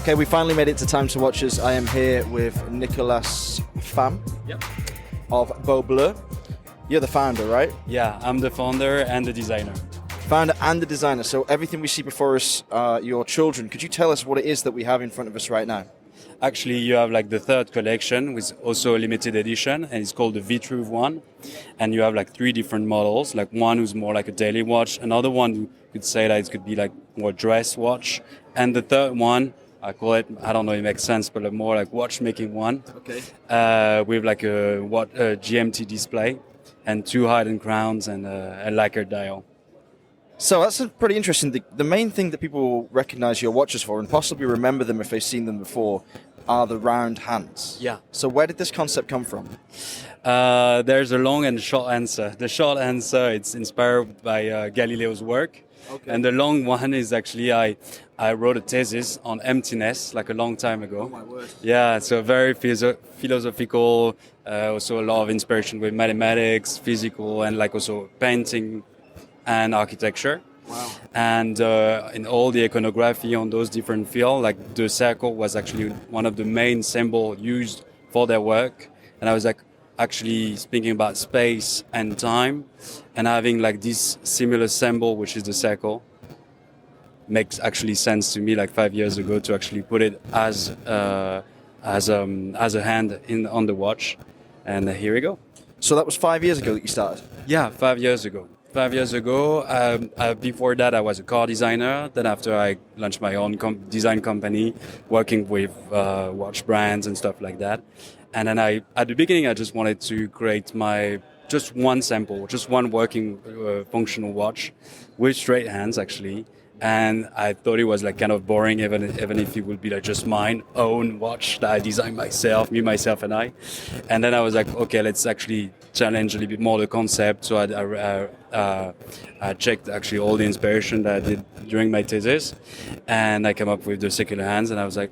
Okay, we finally made it to Time to Watches. I am here with Nicolas Pham of BeauBleu. You're the founder, right? Yeah, I'm the founder and the designer. Founder and the designer. So everything we see before us are your children. Could you tell us what it is that we have in front of us right now? Actually, you have like the third collection with also a limited edition, and it's called the BeauBleu one. And you have like three different models, like one who's more like a daily watch, another one you could say that it could be like more dress watch, and the third one, I call it, I don't know if it makes sense, but a more like watchmaking one. Okay. With like a GMT display and two hidden crowns and a lacquer dial. So that's pretty interesting. The main thing that people will recognize your watches for, and possibly remember them if they've seen them before, are the round hands. Yeah. So where did this concept come from? There's a long and short answer. The short answer, it's inspired by Galileo's work. Okay. And the long one is actually I wrote a thesis on emptiness like a long time ago. Oh my word. Yeah, so very philosophical, also a lot of inspiration with mathematics, physical, and like also painting and architecture. Wow. And in all the iconography on those different fields, like the circle was actually one of the main symbols used for their work. And I was like actually speaking about space and time, and having like this similar symbol, which is the circle, makes actually sense to me like 5 years ago to actually put it as a hand on the watch. And here we go. So that was 5 years ago that you started? Yeah, 5 years ago. 5 years ago, before that I was a car designer. Then after I launched my own design company, working with watch brands and stuff like that. And then at the beginning, I just wanted to create just one sample, just one working functional watch with straight hands actually. And I thought it was like kind of boring, even if it would be like just my own watch that I designed myself, myself and I. And then I was like, okay, let's actually challenge a little bit more the concept. So I checked actually all the inspiration that I did during my thesis, and I came up with the circular hands. And I was like,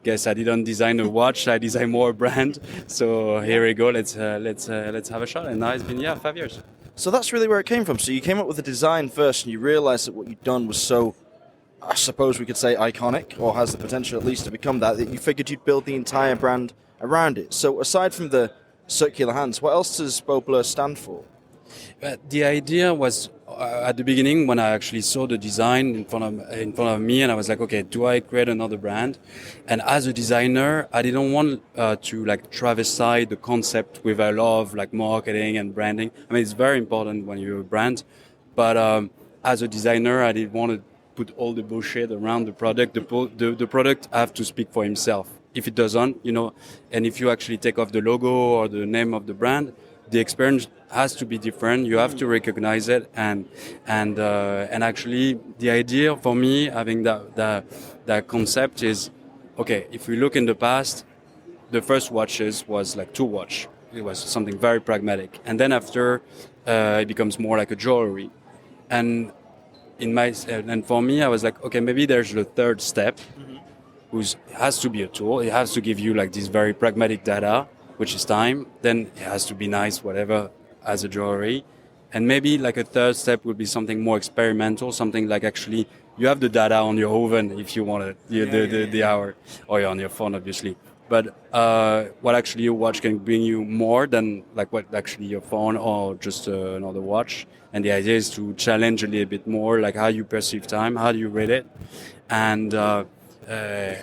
guess I didn't design a watch, I designed more a brand. So here we go. Let's have a shot. And now it's been 5 years. So that's really where it came from. So you came up with the design first, and you realized that what you'd done was so, I suppose we could say, iconic, or has the potential at least to become that you figured you'd build the entire brand around it. So aside from the circular hands, what else does BeauBleu stand for? The idea was at the beginning when I actually saw the design in front of me, and I was like, okay, do I create another brand? And as a designer, I didn't want to like travesty the concept with a lot of like marketing and branding. I mean, it's very important when you're a brand, but as a designer, I didn't want to put all the bullshit around the product. The product have to speak for himself. If it doesn't, and if you actually take off the logo or the name of the brand, the experience has to be different. You have to recognize it, and actually, the idea for me having that concept is, okay, if we look in the past, the first watches was like two watch. It was something very pragmatic, and then after, it becomes more like a jewelry, and for me, I was like, okay, maybe there's the third step, which has to be a tool. It has to give you like this very pragmatic data, which is time. Then it has to be nice, whatever, as a jewelry. And maybe like a third step would be something more experimental, something like actually you have the data on your oven if you want it, the hour, or on your phone, obviously. But what actually your watch can bring you more than like what actually your phone or just another watch. And the idea is to challenge a little bit more, like how you perceive time, how do you read it, and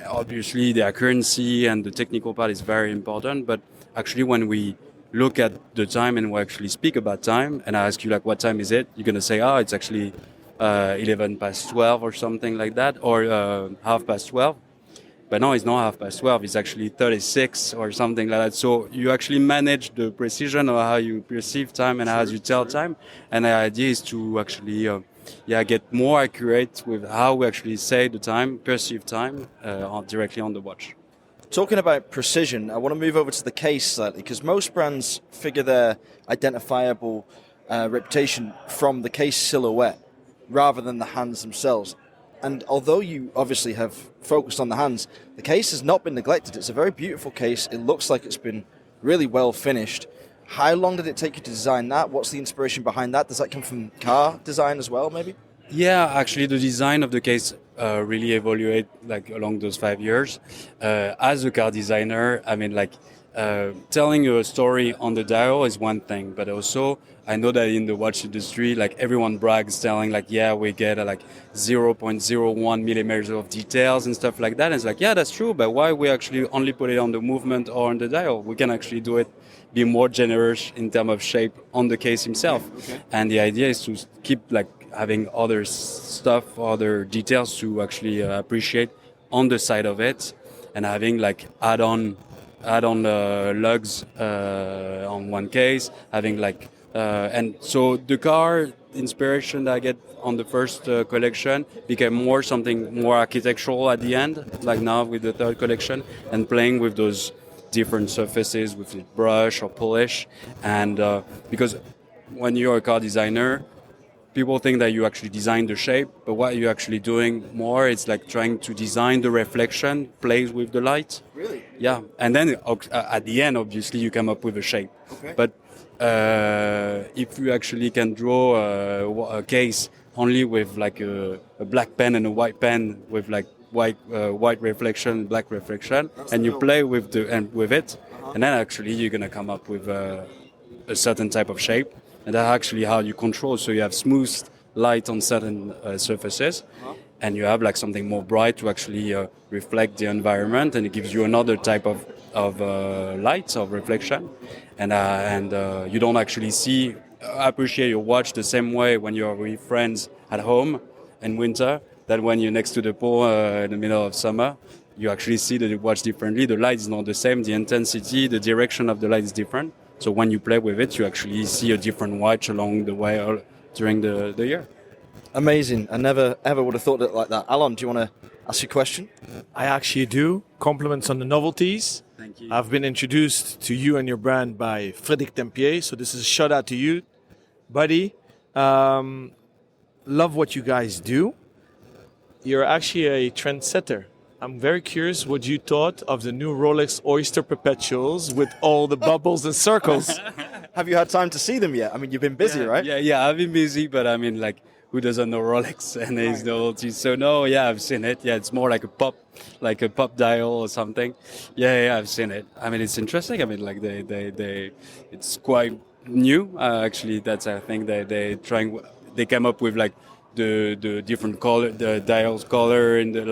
obviously the accuracy and the technical part is very important. But actually, when we look at the time and we actually speak about time, and I ask you like, what time is it? You're gonna say, it's actually 11 past 12 or something like that, or half past 12. But no, it's not half past 12. It's actually 36 or something like that. So you actually manage the precision of how you perceive time and how you tell time. And the idea is to actually, get more accurate with how we actually say the time, perceive time, directly on the watch. Talking about precision, I want to move over to the case slightly, because most brands figure their identifiable reputation from the case silhouette rather than the hands themselves. And although you obviously have focused on the hands, the case has not been neglected. It's a very beautiful case. It looks like it's been really well finished. How long did it take you to design that? What's the inspiration behind that? Does that come from car design as well, maybe? Yeah, actually, the design of the case really evaluate like along those 5 years. As a car designer, I mean, like telling you a story on the dial is one thing, but also I know that in the watch industry, like everyone brags, telling like, yeah, we get like 0.01 millimeters of details and stuff like that. And it's like, yeah, that's true, but why we actually only put it on the movement or on the dial? We can actually do it, be more generous in terms of shape on the case himself. Okay. And the idea is to keep like having other stuff, other details to actually appreciate on the side of it, and having like add-on lugs on one case, having like and so the car inspiration that I get on the first collection became more something more architectural at the end, like now with the third collection, and playing with those different surfaces with brush or polish, and because when you're a car designer, people think that you actually design the shape, but what you're actually doing more, it's like trying to design the reflection, plays with the light. Really? Yeah, and then at the end, obviously, you come up with a shape. Okay. But if you actually can draw a case only with like a black pen and a white pen with like white reflection, black reflection, and you play with it, and then actually you're gonna come up with a certain type of shape. And that's actually how you control. So you have smooth light on certain surfaces, and you have like something more bright to actually reflect the environment, and it gives you another type of light of reflection, and you don't actually appreciate your watch the same way when you're with friends at home in winter than when you're next to the pool in the middle of summer. You actually see the watch differently. The light is not the same. The intensity, the direction of the light is different. So when you play with it, you actually see a different watch along the way during the year. Amazing. I never ever would have thought it like that. Alon, do you want to ask a question? I actually do. Compliments on the novelties. Thank you. I've been introduced to you and your brand by Frédéric Tempier, so this is a shout out to you, buddy. Love what you guys do. You're actually a trendsetter. I'm very curious what you thought of the new Rolex Oyster Perpetuals with all the bubbles and circles. Have you had time to see them yet? I mean, you've been busy, right? Yeah, I've been busy, but I mean, like, who doesn't know Rolex and his novelty? So no, yeah, I've seen it. Yeah, it's more like a pop dial or something. Yeah, I've seen it. I mean, it's interesting. I mean, like it's quite new. Actually, that's I think they came up with like the different color, the dials color in the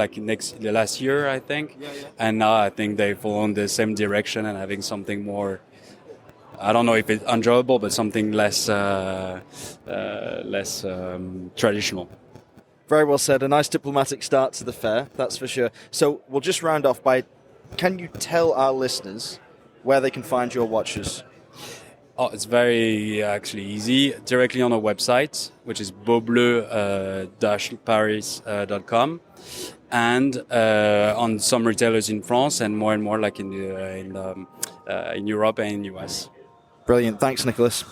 last year, I think. Yeah. And now I think they follow in the same direction and having something more, I don't know if it's enjoyable, but something less traditional. Very well said. A nice diplomatic start to the fair, that's for sure. So we'll just round off by, can you tell our listeners where they can find your watches? Oh, it's very actually easy. Directly on our website, which is BeauBleu-paris.com, and on some retailers in France and more like in Europe and in US. Brilliant. Thanks, Nicolas.